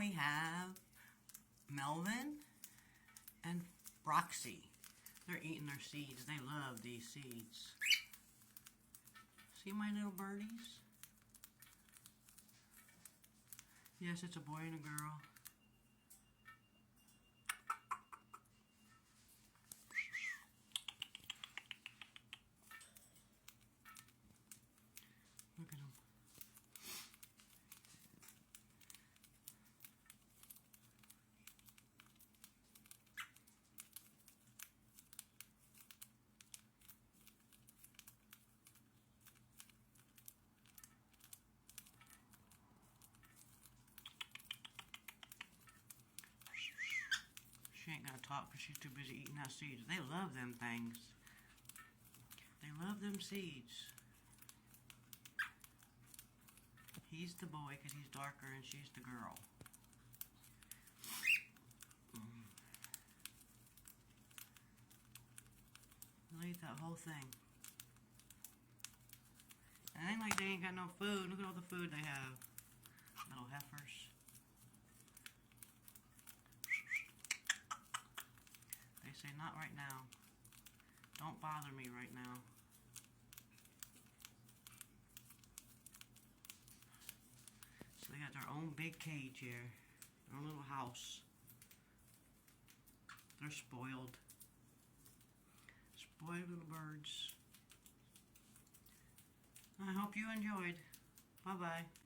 we have Melvin and Roxy. They're eating their seeds. They love these seeds. See my little birdies? Yes, it's a boy and a girl. Look at them. She ain't gonna talk because she's too busy eating that seeds. They love them things. They love them seeds. He's the boy because he's darker and she's the girl. They'll eat that whole thing. It ain't like they ain't got no food. Look at all the food they have. Little heifers. They say, not right now. Don't bother me right now. So they got their own big cage here. Their own little house. They're spoiled. Spoiled little birds. I hope you enjoyed. Bye-bye.